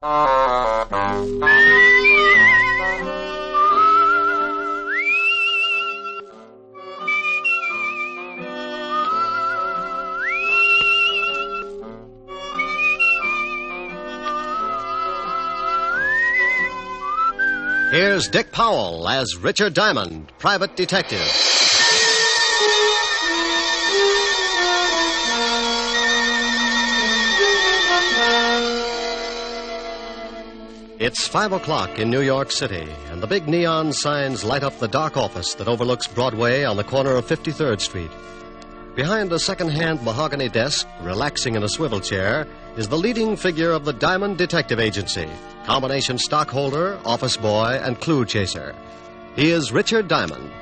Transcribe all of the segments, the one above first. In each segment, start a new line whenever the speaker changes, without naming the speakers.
Here's Dick Powell as Richard Diamond, private detective. It's 5 o'clock in New York City, and the big neon signs light up the dark office that overlooks Broadway on the corner of 53rd Street. Behind a second-hand mahogany desk, relaxing in a swivel chair, is the leading figure of the Diamond Detective Agency, combination stockholder, office boy, and clue chaser. He is Richard Diamond,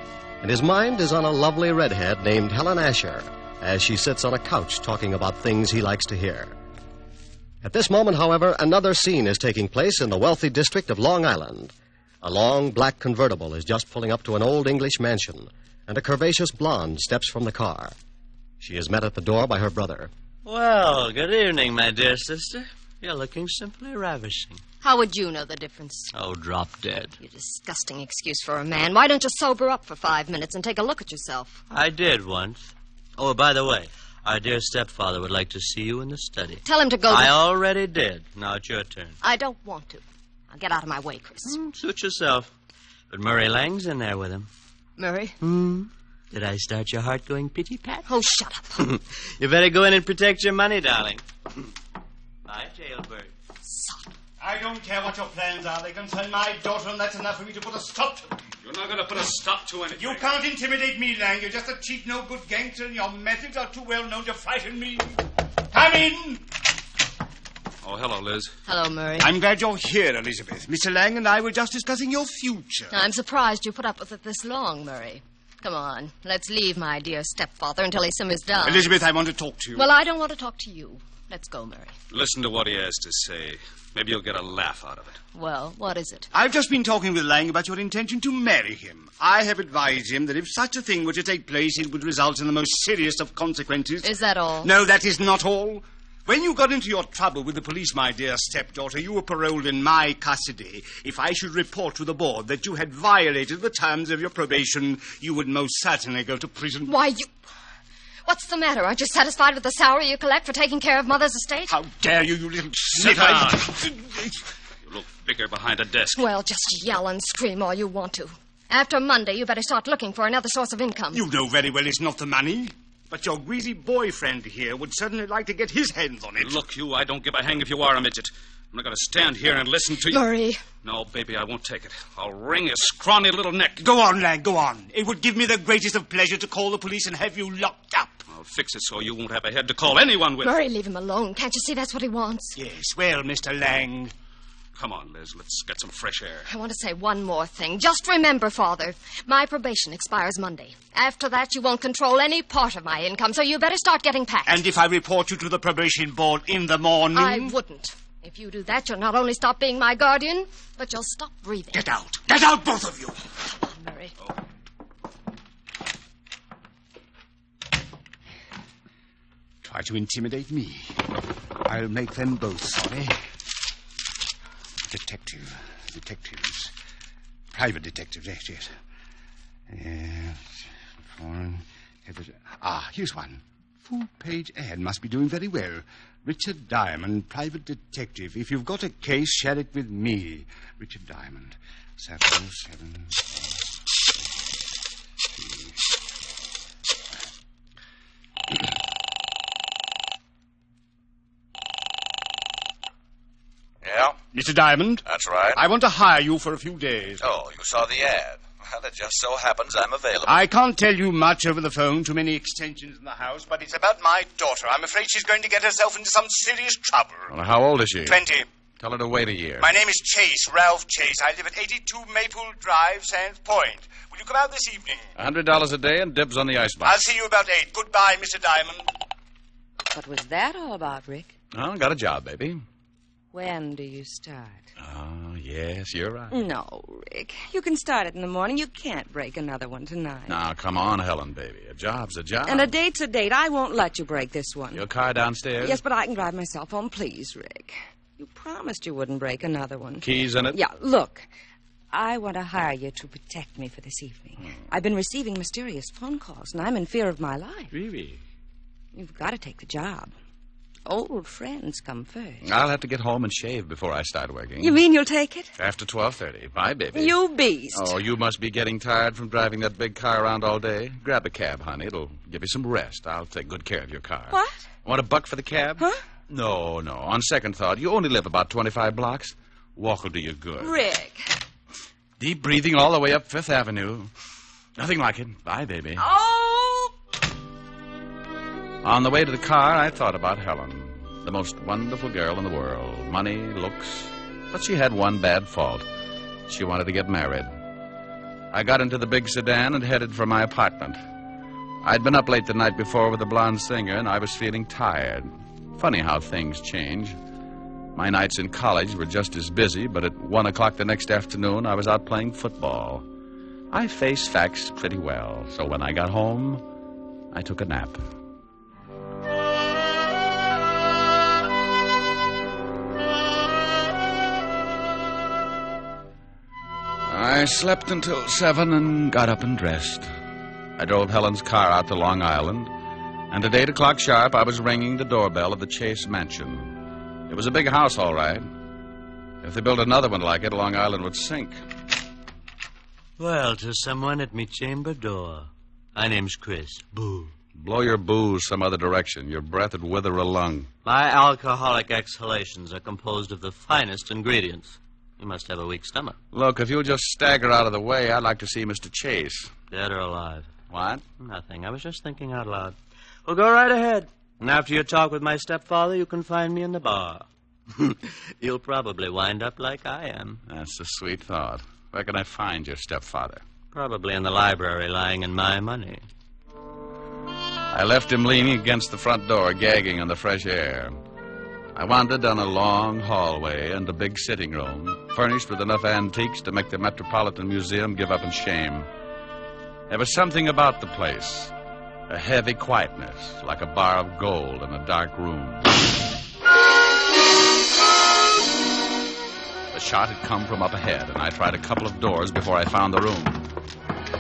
and his mind is on a lovely redhead named Helen Asher, as she sits on a couch talking about things he likes to hear. At this moment, however, another scene is taking place in the wealthy district of Long Island. A long black convertible is just pulling up to an old English mansion, and a curvaceous blonde steps from the car. She is met at the door by her brother.
Well, good evening, my dear sister. You're looking simply ravishing.
How would you know the difference?
Oh, drop dead.
You disgusting excuse for a man. Why don't you sober up for 5 minutes and take a look at yourself?
I did once. Oh, by the way, our dear stepfather would like to see you in the study.
Tell him to go...
I already did. Now it's your turn.
I don't want to. Now get out of my way, Chris.
Suit yourself. But Murray Lang's in there with him.
Murray?
Did I start your heart going pitty-pat?
Oh, shut up.
You better go in and protect your money, darling. Bye, jailbird.
Son.
I don't care what your plans are. They concern my daughter, and that's enough for me to put a stop to them.
You're not going to put a stop to anything.
You can't intimidate me, Lang. You're just a cheap, no-good gangster, and your methods are too well known to frighten me. Come in!
Oh, hello, Liz.
Hello, Murray.
I'm glad you're here, Elizabeth. Mr. Lang and I were just discussing your future.
I'm surprised you put up with it this long, Murray. Come on, let's leave my dear stepfather until he simmers down.
Elizabeth, I want to talk to you.
Well, I don't want to talk to you. Let's go, Murray.
Listen to what he has to say. Maybe you'll get a laugh out of it.
Well, what is it?
I've just been talking with Lang about your intention to marry him. I have advised him that if such a thing were to take place, it would result in the most serious of consequences.
Is that all?
No, that is not all. When you got into your trouble with the police, my dear stepdaughter, you were paroled in my custody. If I should report to the board that you had violated the terms of your probation, you would most certainly go to prison.
Why, you... What's the matter? Aren't you satisfied with the salary you collect for taking care of Mother's estate?
How dare you, you little
Sit
sniffer.
down. You look bigger behind a desk.
Well, just yell and scream all you want to. After Monday, you better start looking for another source of income.
You know very well it's not the money. But your greasy boyfriend here would certainly like to get his hands on it.
Look, you, I don't give a hang if you are a midget. I'm not going to stand here and listen to you.
Murray.
No, baby, I won't take it. I'll wring his scrawny little neck.
Go on, Lang, go on. It would give me the greatest of pleasure to call the police and have you locked up.
I'll fix it so you won't have a head to call anyone with.
Murray, leave him alone. Can't you see that's what he wants?
Yes, well, Mr. Lang.
Come on, Liz, let's get some fresh air.
I want to say one more thing. Just remember, Father, my probation expires Monday. After that, you won't control any part of my income, so you better start getting packed.
And if I report you to the probation board in the morning?
I wouldn't. If you do that, you'll not only stop being my guardian, but you'll stop breathing.
Get out. Get out, both of you.
Come on, Murray.
Try to intimidate me. I'll make them both sorry. Detectives. Private detectives, yes. Foreign. Here's one. Full-page ad. Must be doing very well. Richard Diamond, private detective. If you've got a case, share it with me. Richard Diamond. 7.
Yeah?
Mr. Diamond?
That's right.
I want to hire you for a few days.
Oh, you saw the ad. Well, it just so happens I'm available.
I can't tell you much over the phone, too many extensions in the house, but it's about my daughter. I'm afraid she's going to get herself into some serious trouble.
Well, how old is she?
20.
Tell her to wait a year.
My name is Chase, Ralph Chase. I live at 82 Maple Drive, Sands Point. Will you come out this evening?
$100 a day and dibs on the icebox.
I'll see you about 8. Goodbye, Mr. Diamond.
What was that all about, Rick?
Oh, got a job, baby.
When do you start?
Oh, yes, you're right.
No, Rick. You can start it in the morning. You can't break another one tonight.
Now, come on, Helen, baby. A job's a job.
And a date's a date. I won't let you break this one.
Your car downstairs?
Yes, but I can drive myself home. Please, Rick. You promised you wouldn't break another one.
Keys in it?
Yeah, look. I want to hire you to protect me for this evening. I've been receiving mysterious phone calls, and I'm in fear of my life.
Really?
You've got to take the job. Old friends come first.
I'll have to get home and shave before I start working.
You mean you'll take it?
After 12:30. Bye, baby.
You beast.
Oh, you must be getting tired from driving that big car around all day. Grab a cab, honey. It'll give you some rest. I'll take good care of your car.
What?
Want $1 for the cab?
Huh?
No. On second thought, you only live about 25 blocks. Walk will do you good.
Rick.
Deep breathing all the way up Fifth Avenue. Nothing like it. Bye, baby.
Oh!
On the way to the car, I thought about Helen. The most wonderful girl in the world. Money, looks. But she had one bad fault. She wanted to get married. I got into the big sedan and headed for my apartment. I'd been up late the night before with the blonde singer, and I was feeling tired. Funny how things change. My nights in college were just as busy, but at 1 o'clock the next afternoon, I was out playing football. I face facts pretty well, so when I got home, I took a nap. I slept until 7 and got up and dressed. I drove Helen's car out to Long Island, and at 8 o'clock sharp, I was ringing the doorbell of the Chase Mansion. It was a big house, all right. If they built another one like it, Long Island would sink.
Well, to someone at me chamber door. My name's Chris. Boo.
Blow your booze some other direction. Your breath would wither a lung.
My alcoholic exhalations are composed of the finest ingredients. You must have a weak stomach.
Look, if you'll just stagger out of the way, I'd like to see Mr. Chase.
Dead or alive?
What?
Nothing. I was just thinking out loud. Well, go right ahead. And after your talk with my stepfather, you can find me in the bar. You'll probably wind up like I am.
That's a sweet thought. Where can I find your stepfather?
Probably in the library, lying in my money.
I left him leaning against the front door, gagging on the fresh air. I wandered down a long hallway and a big sitting room, furnished with enough antiques to make the Metropolitan Museum give up in shame. There was something about the place, a heavy quietness, like a bar of gold in a dark room. The shot had come from up ahead, and I tried a couple of doors before I found the room.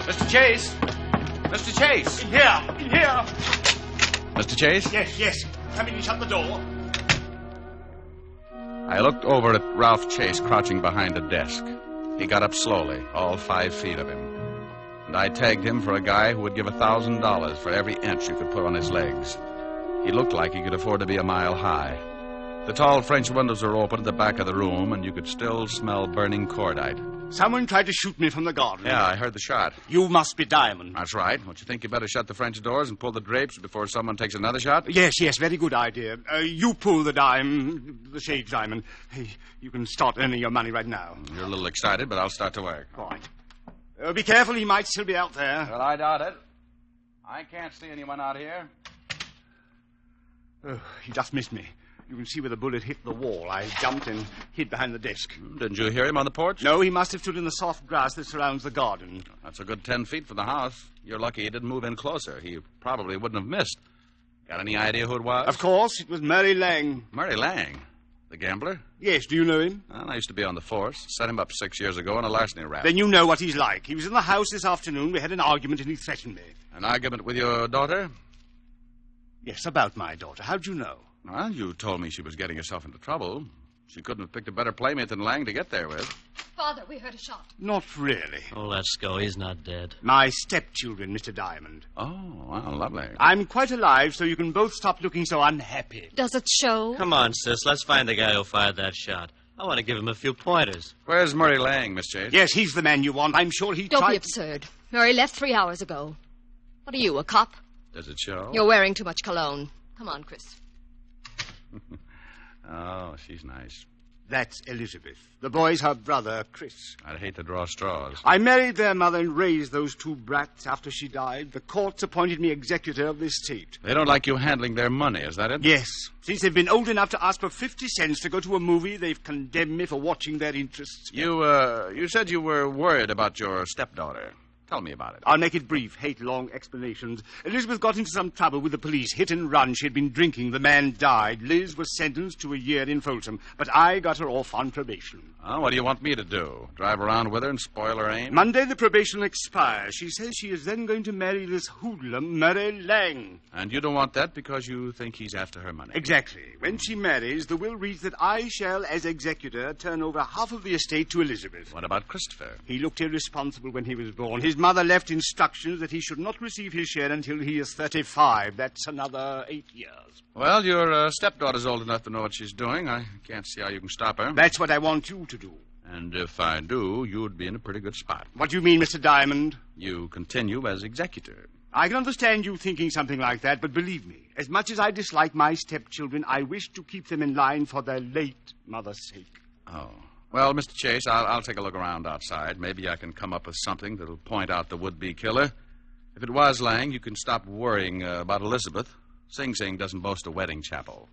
Mr. Chase! Mr. Chase!
In here!
Mr. Chase?
Yes. Come in and shut the door.
I looked over at Ralph Chase crouching behind a desk. He got up slowly, all 5 feet of him. And I tagged him for a guy who would give $1,000 for every inch you could put on his legs. He looked like he could afford to be a mile high. The tall French windows were open at the back of the room, and you could still smell burning cordite.
Someone tried to shoot me from the garden.
Yeah, I heard the shot.
You must be Diamond.
That's right. Don't you think you better shut the French doors and pull the drapes before someone takes another shot?
Yes, very good idea. You pull the shades, Diamond. Hey, you can start earning your money right now.
You're a little excited, but I'll start to work.
Right. Be careful, he might still be out there.
Well, I doubt it. I can't see anyone out here.
Oh, he just missed me. You can see where the bullet hit the wall. I jumped and hid behind the desk.
Didn't you hear him on the porch?
No, he must have stood in the soft grass that surrounds the garden.
That's a good 10 feet from the house. You're lucky he didn't move in closer. He probably wouldn't have missed. Got any idea who it was?
Of course, it was Murray Lang.
Murray Lang? The gambler?
Yes, do you know him?
Well, I used to be on the force. Set him up 6 years ago in a larceny rap.
Then you know what he's like. He was in the house this afternoon. We had an argument and he threatened me.
An argument with your daughter?
Yes, about my daughter. How'd you know?
Well, you told me she was getting herself into trouble. She couldn't have picked a better playmate than Lang to get there with.
Father, we heard a shot.
Not really.
Oh, let's go. He's not dead.
My stepchildren, Mr. Diamond.
Oh, well, lovely.
I'm quite alive, so you can both stop looking so unhappy.
Does it show?
Come on, sis. Let's find the guy who fired that shot. I want to give him a few pointers.
Where's Murray Lang, Miss Chase?
Yes, he's the man you want. I'm sure he
Don't
tried...
be absurd. Murray left 3 hours ago. What are you, a cop?
Does it show?
You're wearing too much cologne. Come on, Chris.
Oh, she's nice.
That's Elizabeth. The boy's her brother, Chris.
I'd hate to draw straws.
I married their mother and raised those 2 brats after she died. The courts appointed me executor of the estate.
They don't like you handling their money, is that it?
Yes. Since they've been old enough to ask for 50 cents to go to a movie, they've condemned me for watching their interests.
You said you were worried about your stepdaughter. Tell me about it.
I'll make it brief. Hate long explanations. Elizabeth got into some trouble with the police. Hit and run. She had been drinking. The man died. Liz was sentenced to a year in Folsom. But I got her off on probation.
Oh, what do you want me to do? Drive around with her and spoil her aim?
Monday the probation expires. She says she is then going to marry this hoodlum, Murray Lang.
And you don't want that because you think he's after her money?
Exactly. When she marries, the will reads that I shall, as executor, turn over half of the estate to Elizabeth.
What about Christopher?
He looked irresponsible when he was born. His mother left instructions that he should not receive his share until he is 35. That's another 8 years.
Well, your stepdaughter's old enough to know what she's doing. I can't see how you can stop her.
That's what I want you to do.
And if I do, you'd be in a pretty good spot.
What do you mean, Mr. Diamond?
You continue as executor.
I can understand you thinking something like that, but believe me, as much as I dislike my stepchildren, I wish to keep them in line for their late mother's sake.
Oh. Well, Mr. Chase, I'll take a look around outside. Maybe I can come up with something that'll point out the would-be killer. If it was Lang, you can stop worrying about Elizabeth. Sing Sing doesn't boast a wedding chapel.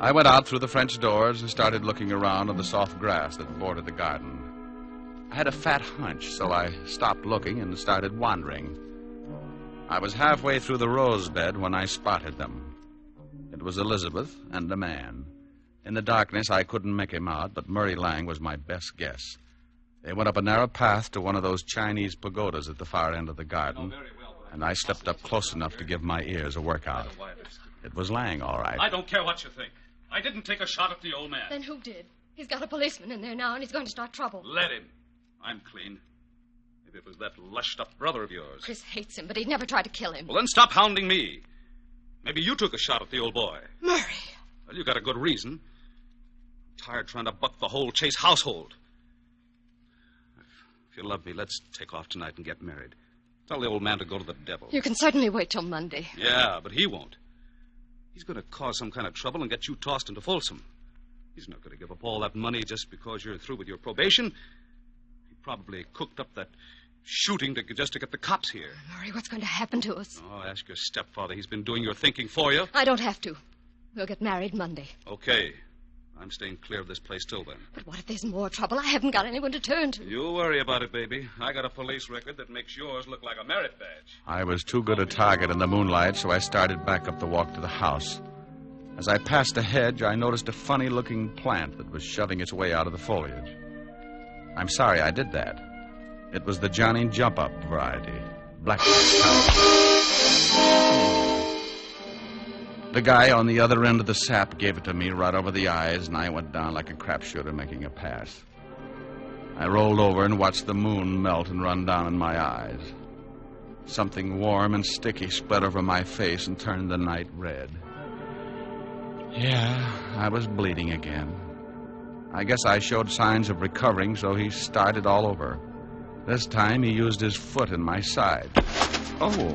I went out through the French doors and started looking around on the soft grass that bordered the garden. I had a fat hunch, so I stopped looking and started wandering. I was halfway through the rose bed when I spotted them. It was Elizabeth and a man. In the darkness, I couldn't make him out, but Murray Lang was my best guess. They went up a narrow path to one of those Chinese pagodas at the far end of the garden, and I stepped up close enough to give my ears a workout. It was Lang, all right.
I don't care what you think. I didn't take a shot at the old man.
Then who did? He's got a policeman in there now, and he's going to start trouble.
Let him. I'm clean. Maybe it was that lushed-up brother of yours.
Chris hates him, but he'd never try to kill him.
Well, then stop hounding me. Maybe you took a shot at the old boy.
Murray.
Well, you got a good reason. Tired trying to buck the whole Chase household. If you love me, let's take off tonight and get married. Tell the old man to go to the devil.
You can certainly wait till Monday.
Yeah, but he won't. He's going to cause some kind of trouble and get you tossed into Folsom. He's not going to give up all that money just because you're through with your probation. He probably cooked up that shooting just to get the cops here.
Murray, what's going to happen to us?
Oh, ask your stepfather. He's been doing your thinking for you.
I don't have to. We'll get married Monday.
Okay. I'm staying clear of this place till then.
But what if there's more trouble? I haven't got anyone to turn to.
You worry about it, baby. I got a police record that makes yours look like a merit badge.
I was too good a target in the moonlight, so I started back up the walk to the house. As I passed a hedge, I noticed a funny-looking plant that was shoving its way out of the foliage. I'm sorry I did that. It was the Johnny Jump-Up variety. Blackjack kind. The guy on the other end of the sap gave it to me right over the eyes, and I went down like a crapshooter making a pass. I rolled over and watched the moon melt and run down in my eyes. Something warm and sticky spread over my face and turned the night red. Yeah, I was bleeding again. I guess I showed signs of recovering, so he started all over. This time he used his foot in my side. Oh,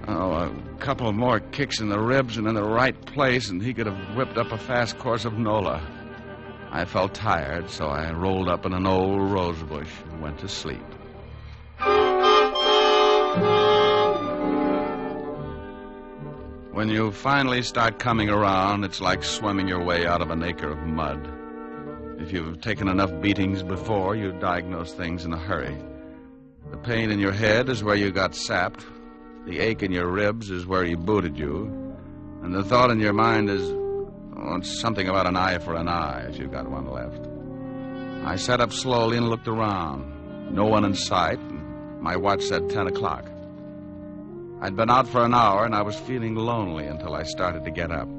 a couple more kicks in the ribs and in the right place, and he could have whipped up a fast course of Nola. I felt tired, so I rolled up in an old rose bush and went to sleep. When you finally start coming around, it's like swimming your way out of an acre of mud. If you've taken enough beatings before, you diagnose things in a hurry. The pain in your head is where you got sapped. The ache in your ribs is where he booted you. And the thought in your mind is, it's something about an eye for an eye, if you've got one left. I sat up slowly and looked around. No one in sight, and my watch said 10 o'clock. I'd been out for an hour, and I was feeling lonely until I started to get up.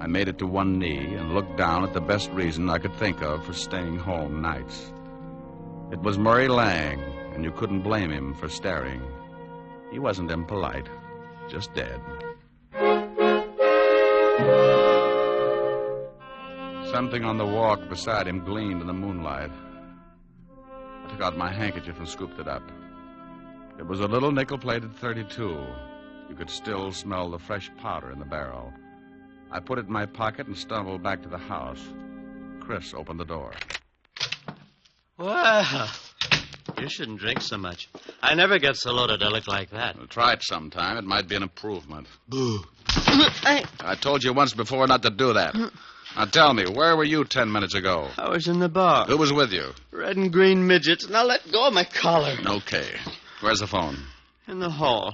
I made it to one knee and looked down at the best reason I could think of for staying home nights. It was Murray Lang, and you couldn't blame him for staring. He wasn't impolite, just dead. Something on the walk beside him gleamed in the moonlight. I took out my handkerchief and scooped it up. It was a little nickel-plated .32. You could still smell the fresh powder in the barrel. I put it in my pocket and stumbled back to the house. Chris opened the door.
Well, you shouldn't drink so much. I never get so loaded I look like that.
Well, try it sometime. It might be an improvement.
Boo.
I told you once before not to do that. Now tell me, where were you 10 minutes ago?
I was in the bar.
Who was with you?
Red and green midgets. Now let go of my collar.
Okay. Where's the phone?
In the hall.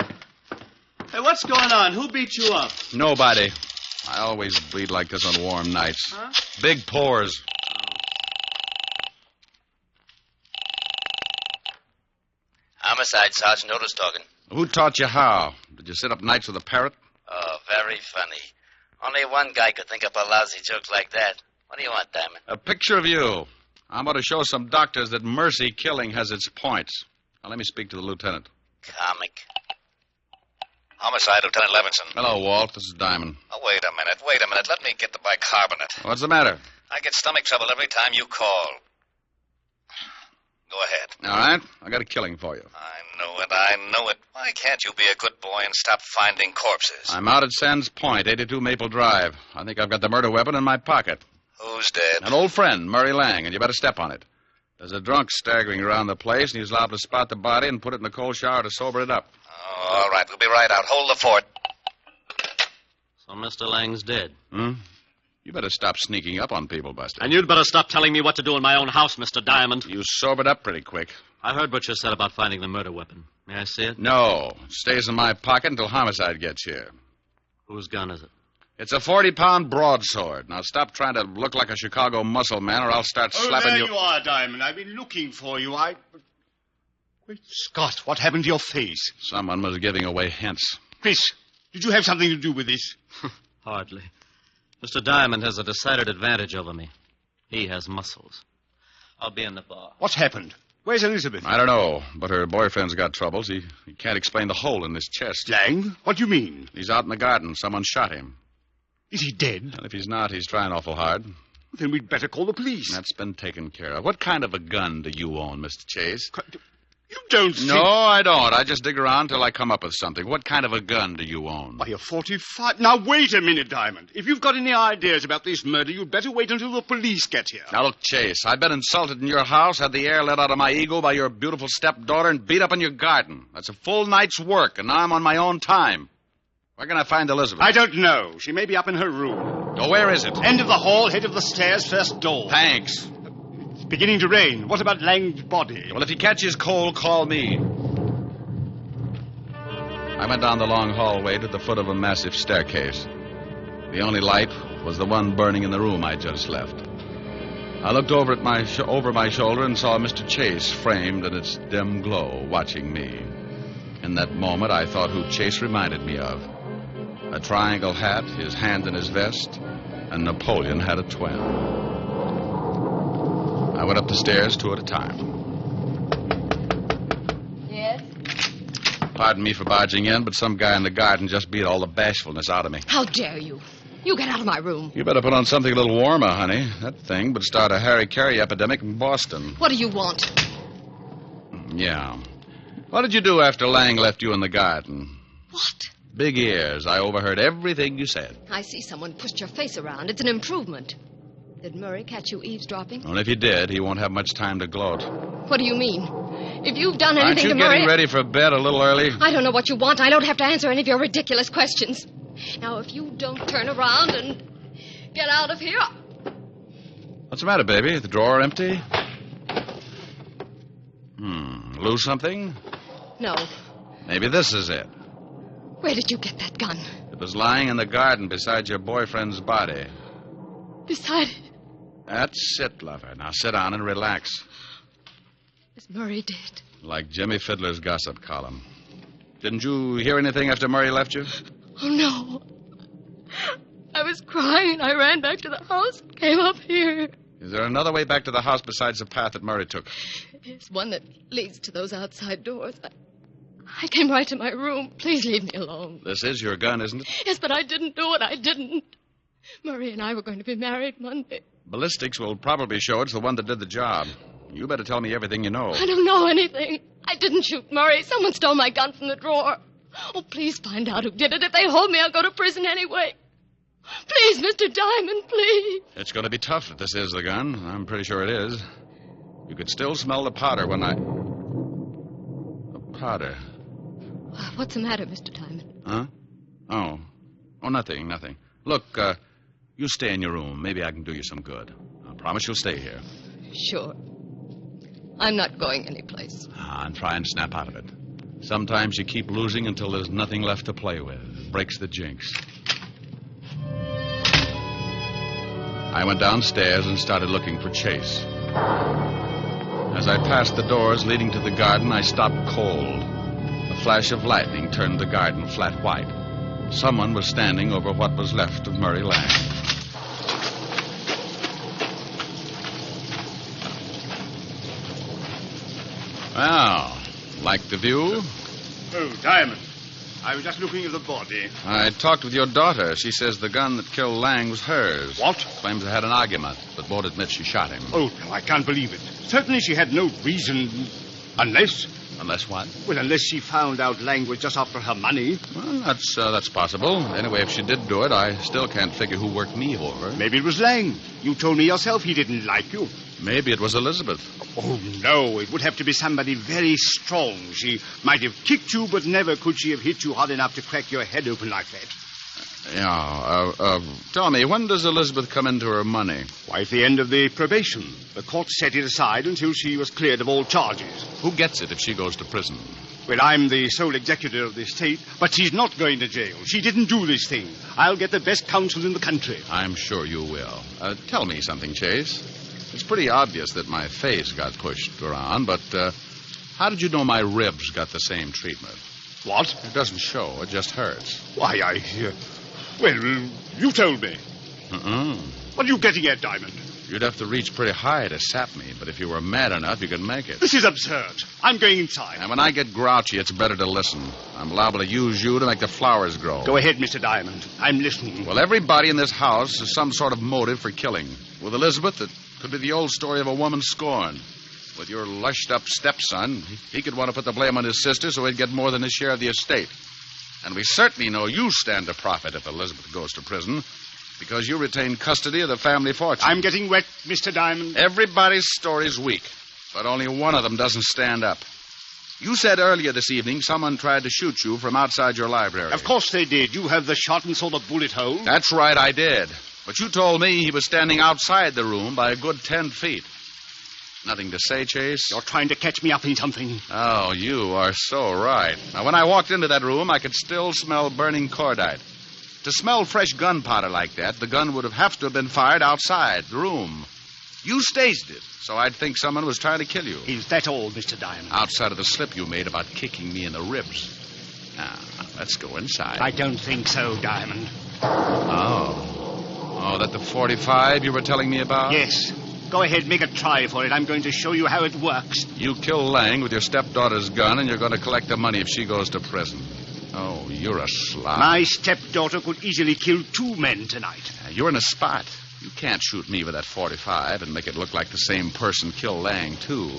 Hey, what's going on? Who beat you up?
Nobody. I always bleed like this on warm nights.
Huh?
Big pores.
Homicide, Sergeant Otis talking.
Who taught you how? Did you sit up nights with a parrot?
Oh, very funny. Only one guy could think up a lousy joke like that. What do you want, Diamond?
A picture of you. I'm going to show some doctors that mercy killing has its points. Now, let me speak to the lieutenant.
Comic.
Homicide, Lieutenant Levinson.
Hello, Walt. This is Diamond.
Oh, wait a minute. Let me get the bicarbonate.
What's the matter?
I get stomach trouble every time you call. Go ahead.
All right. I got a killing for you.
I know it. Why can't you be a good boy and stop finding corpses?
I'm out at Sands Point, 82 Maple Drive. I think I've got the murder weapon in my pocket.
Who's dead?
An old friend, Murray Lang, and you better step on it. There's a drunk staggering around the place, and he's liable to spot the body and put it in the cold shower to sober it up.
Oh, all right. We'll be right out. Hold the fort.
So Mr. Lang's dead.
You better stop sneaking up on people, Buster.
And you'd better stop telling me what to do in my own house, Mr. Diamond.
You sobered up pretty quick.
I heard what you said about finding the murder weapon. May I see it?
No. It stays in my pocket until homicide gets here.
Whose gun is it?
It's a 40-pound broadsword. Now stop trying to look like a Chicago muscle man, or I'll start slapping
there
you.
you are, Diamond. I've been looking for you. Great Scott, what happened to your face?
Someone was giving away hints.
Chris, did you have something to do with this?
Hardly. Mr. Diamond has a decided advantage over me. He has muscles. I'll be in the bar.
What's happened? Where's Elizabeth?
I don't know, but her boyfriend's got troubles. He can't explain the hole in his chest.
Lang? What do you mean?
He's out in the garden. Someone shot him.
Is he dead?
And if he's not, he's trying awful hard.
Then we'd better call the police.
That's been taken care of. What kind of a gun do you own, Mr. Chase?
You don't think...
No, I don't. I just dig around till I come up with something. What kind of a gun do you own?
Why, a 45... Now, wait a minute, Diamond. If you've got any ideas about this murder, you'd better wait until the police get here.
Now, look, Chase, I've been insulted in your house, had the air let out of my ego by your beautiful stepdaughter, and beat up in your garden. That's a full night's work, and now I'm on my own time. Where can I find Elizabeth?
I don't know. She may be up in her room.
Oh, where is it?
End of the hall, head of the stairs, first door.
Thanks.
It's beginning to rain. What about Lang's body?
Well, if he catches cold, call me. I went down the long hallway to the foot of a massive staircase. The only light was the one burning in the room I just left. I looked over at over my shoulder and saw Mr. Chase framed in its dim glow, watching me. In that moment, I thought who Chase reminded me of. A triangle hat, his hand in his vest, and Napoleon had a twin. I went up the stairs two at a time.
Yes?
Pardon me for barging in, but some guy in the garden just beat all the bashfulness out of me.
How dare you? You get out of my room.
You better put on something a little warmer, honey. That thing would start a Harry Carey epidemic in Boston.
What do you want?
Yeah. What did you do after Lang left you in the garden?
What?
Big ears. I overheard everything you said.
I see someone pushed your face around. It's an improvement. Did Murray catch you eavesdropping?
Well, if he did, he won't have much time to gloat.
What do you mean? If you've done anything to
Aren't you
Murray...
getting ready for bed a little early?
I don't know what you want. I don't have to answer any of your ridiculous questions. Now, if you don't turn around and get out of here...
What's the matter, baby? Is the drawer empty? Lose something?
No.
Maybe this is it.
Where did you get that gun?
It was lying in the garden beside your boyfriend's body.
Beside it.
That's it, lover. Now sit down and relax.
Is Murray dead?
Like Jimmy Fiddler's gossip column. Didn't you hear anything after Murray left you?
Oh, no. I was crying. I ran back to the house, came up here.
Is there another way back to the house besides the path that Murray took?
It's one that leads to those outside doors. I came right to my room. Please leave me alone.
This is your gun, isn't it?
Yes, but I didn't do it. I didn't. Murray and I were going to be married Monday.
Ballistics will probably show it's the one that did the job. You better tell me everything you know.
I don't know anything. I didn't shoot Murray. Someone stole my gun from the drawer. Oh, please find out who did it. If they hold me, I'll go to prison anyway. Please, Mr. Diamond, please.
It's going to be tough if this is the gun. I'm pretty sure it is. You could still smell the powder when The powder.
What's the matter, Mr. Diamond?
Huh? Oh, nothing. Look, You stay in your room. Maybe I can do you some good. I promise you'll stay here.
Sure. I'm not going anyplace.
And try and snap out of it. Sometimes you keep losing until there's nothing left to play with. It breaks the jinx. I went downstairs and started looking for Chase. As I passed the doors leading to the garden, I stopped cold. A flash of lightning turned the garden flat white. Someone was standing over what was left of Murray Lang. Well, like the view?
Oh, Diamond. I was just looking at the body.
I talked with your daughter. She says the gun that killed Lang was hers.
What?
Claims they had an argument, but won't admit she shot him.
Oh, no, I can't believe it. Certainly she had no reason. Unless...
Unless what?
Well, unless she found out Lang was just after her money.
Well, that's possible. Anyway, if she did do it, I still can't figure who worked me over.
Maybe it was Lang. You told me yourself he didn't like you.
Maybe it was Elizabeth.
Oh, no. It would have to be somebody very strong. She might have kicked you, but never could she have hit you hard enough to crack your head open like that.
Yeah, tell me, when does Elizabeth come into her money?
Why, at the end of the probation. The court set it aside until she was cleared of all charges.
Who gets it if she goes to prison?
Well, I'm the sole executor of the estate, but she's not going to jail. She didn't do this thing. I'll get the best counsel in the country.
I'm sure you will. Tell me something, Chase. It's pretty obvious that my face got pushed around, but how did you know my ribs got the same treatment?
What?
It doesn't show. It just hurts.
Why, well, you told me. What are you getting at, Diamond?
You'd have to reach pretty high to sap me, but if you were mad enough, you could make it.
This is absurd. I'm going inside.
And when I get grouchy, it's better to listen. I'm liable to use you to make the flowers grow.
Go ahead, Mr. Diamond. I'm listening.
Well, everybody in this house has some sort of motive for killing. With Elizabeth, it could be the old story of a woman scorned. With your lushed-up stepson, he could want to put the blame on his sister so he'd get more than his share of the estate. And we certainly know you stand to profit if Elizabeth goes to prison, because you retain custody of the family fortune.
I'm getting wet, Mr. Diamond.
Everybody's story's weak, but only one of them doesn't stand up. You said earlier this evening someone tried to shoot you from outside your library.
Of course they did. You have the shot and saw the bullet hole.
That's right, I did. But you told me he was standing outside the room by a good 10 feet. Nothing to say, Chase?
You're trying to catch me up in something.
Oh, you are so right. Now, when I walked into that room, I could still smell burning cordite. To smell fresh gunpowder like that, the gun would have to have been fired outside the room. You staged it, so I'd think someone was trying to kill you.
Is that all, Mr. Diamond?
Outside of the slip you made about kicking me in the ribs. Now, let's go inside.
I don't think so, Diamond.
Oh, that the 45 you were telling me about?
Yes. Go ahead, make a try for it. I'm going to show you how it works.
You kill Lang with your stepdaughter's gun, and you're going to collect the money if she goes to prison. Oh, you're a slob.
My stepdaughter could easily kill 2 men tonight.
You're in a spot. You can't shoot me with that 45 and make it look like the same person killed Lang, too.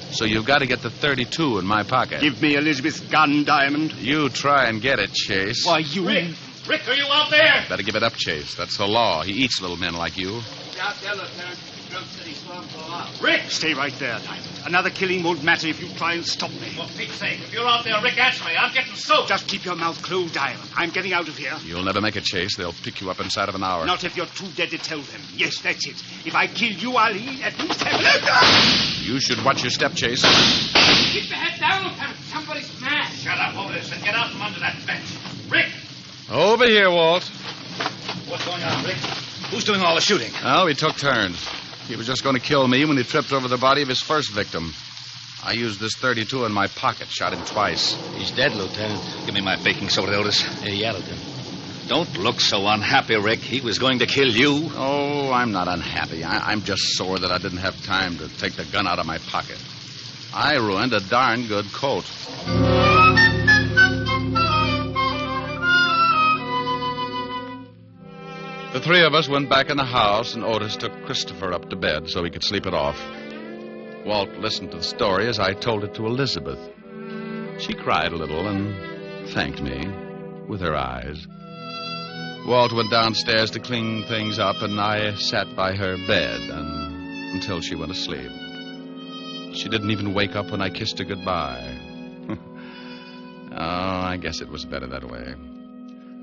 So you've got to get the 32 in my pocket.
Give me Elizabeth's gun, Diamond.
You try and get it, Chase.
Why, you...
Rick, are you out there?
Better give it up, Chase. That's the law. He eats little men like you.
Out there, Lieutenant. Drug City storm go out.
Rick! Stay right there, Diamond. Another killing won't matter if you try and stop me.
For Pete's sake, if you're out there, Rick, answer me. I'm getting soaked.
Just keep your mouth closed, Diamond. I'm getting out of here.
You'll never make it, Chase. They'll pick you up inside of an hour.
Not if you're too dead to tell them. Yes, that's it. If I kill you, I'll eat at least have...
You should watch your step, Chase.
Keep your head down, Lieutenant. Somebody's mad. Shut up, Otis, and get out from under that bench. Rick!
Over here, Walt.
What's going on, Rick? Who's doing all the shooting?
Oh, we took turns. He was just going to kill me when he tripped over the body of his first victim. I used this 32 in my pocket, shot him twice.
He's dead, Lieutenant. Give me my baking soda, Otis. Yeah, Lieutenant. Don't look so unhappy, Rick. He was going to kill you.
Oh, I'm not unhappy. I'm just sore that I didn't have time to take the gun out of my pocket. I ruined a darn good coat. The 3 of us went back in the house, and Otis took Christopher up to bed so he could sleep it off. Walt listened to the story as I told it to Elizabeth. She cried a little and thanked me with her eyes. Walt went downstairs to clean things up, and I sat by her bed until she went asleep. She didn't even wake up when I kissed her goodbye. Oh, I guess it was better that way.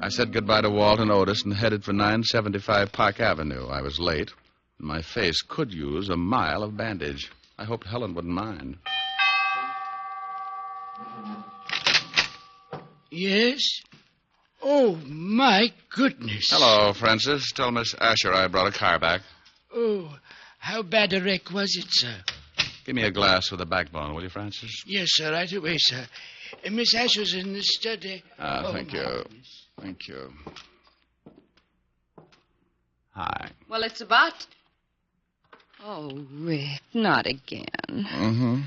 I said goodbye to Walt and Otis and headed for 975 Park Avenue. I was late. My face could use a mile of bandage. I hoped Helen wouldn't mind.
Yes? Oh, my goodness.
Hello, Francis. Tell Miss Asher I brought a car back.
Oh, how bad a wreck was it, sir?
Give me a glass with a backbone, will you, Francis?
Yes, sir, right away, sir. Miss Asher's in the study.
Thank you.
Goodness.
Thank you. Hi.
Well, it's about... Oh, Rick, not again.
Mm-hmm.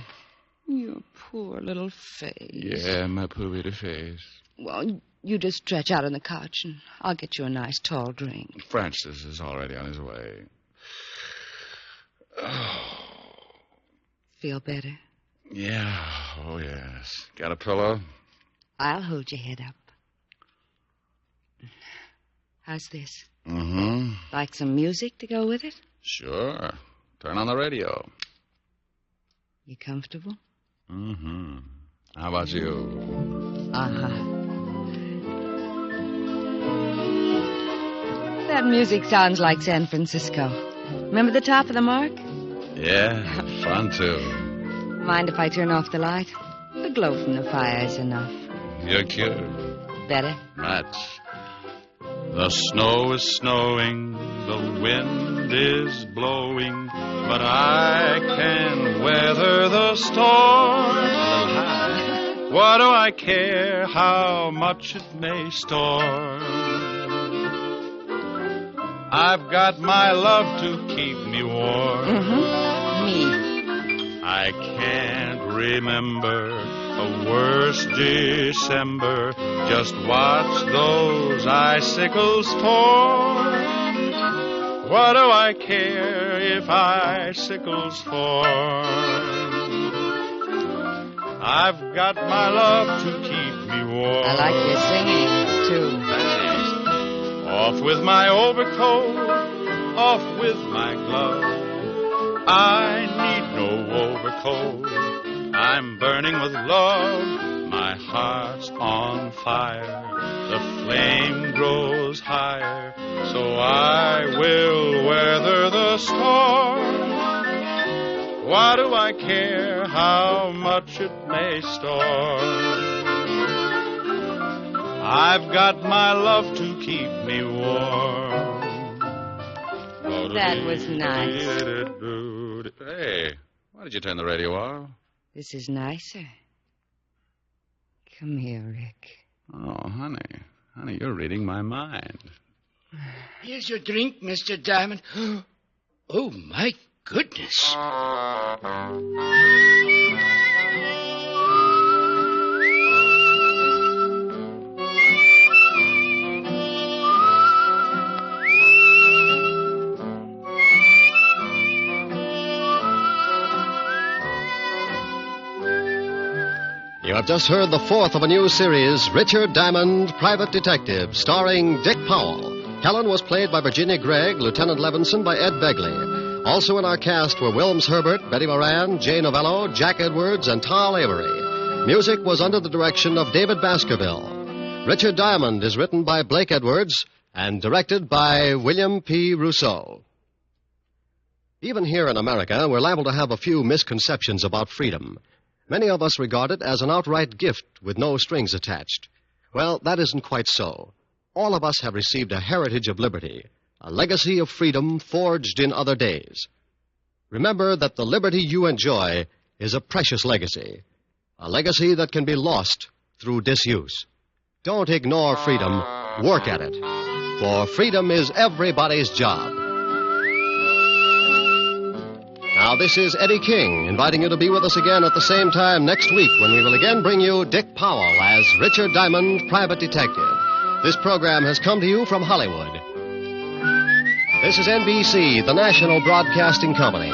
Your poor little face.
Yeah, my poor little face.
Well, you just stretch out on the couch, and I'll get you a nice tall drink.
Francis is already on his way. Oh.
Feel better?
Yeah, oh, yes. Got a pillow?
I'll hold your head up. How's this?
Mm-hmm.
Like some music to go with it?
Sure. Turn on the radio.
You comfortable?
Mm-hmm. How about you?
Uh-huh. That music sounds like San Francisco. Remember the top of the mark?
Yeah, fun too.
Mind if I turn off the light? The glow from the fire is enough.
You're cute.
Better?
Much. The snow is snowing, the wind is blowing, but I can weather the storm. A little high. What do I care how much it may storm? I've got my love to keep me warm.
Mm-hmm. Me.
I can't remember a worse December. Just watch those icicles pour. What do I care if icicles form? I've got my love to keep me warm.
I like your singing, too.
Thanks. Off with my overcoat, off with my glove. I need no overcoat. I'm burning with love. My heart's on fire. The flame grows higher. So I will weather the storm. Why do I care how much it may storm? I've got my love to keep me warm.
That was nice.
Hey, why did you turn the radio off?
This is nicer. Come here, Rick.
Oh, honey. Honey, you're reading my mind.
Here's your drink, Mr. Diamond. Oh, my goodness.
You have just heard the fourth of a new series, Richard Diamond, Private Detective, starring Dick Powell. Helen was played by Virginia Gregg, Lieutenant Levinson by Ed Begley. Also in our cast were Wilms Herbert, Betty Moran, Jay Novello, Jack Edwards, and Tal Avery. Music was under the direction of David Baskerville. Richard Diamond is written by Blake Edwards and directed by William P. Rousseau. Even here in America, we're liable to have a few misconceptions about freedom. Many of us regard it as an outright gift with no strings attached. Well, that isn't quite so. All of us have received a heritage of liberty, a legacy of freedom forged in other days. Remember that the liberty you enjoy is a precious legacy, a legacy that can be lost through disuse. Don't ignore freedom, work at it, for freedom is everybody's job. Now, this is Eddie King, inviting you to be with us again at the same time next week when we will again bring you Dick Powell as Richard Diamond, Private Detective. This program has come to you from Hollywood. This is NBC, the national broadcasting company.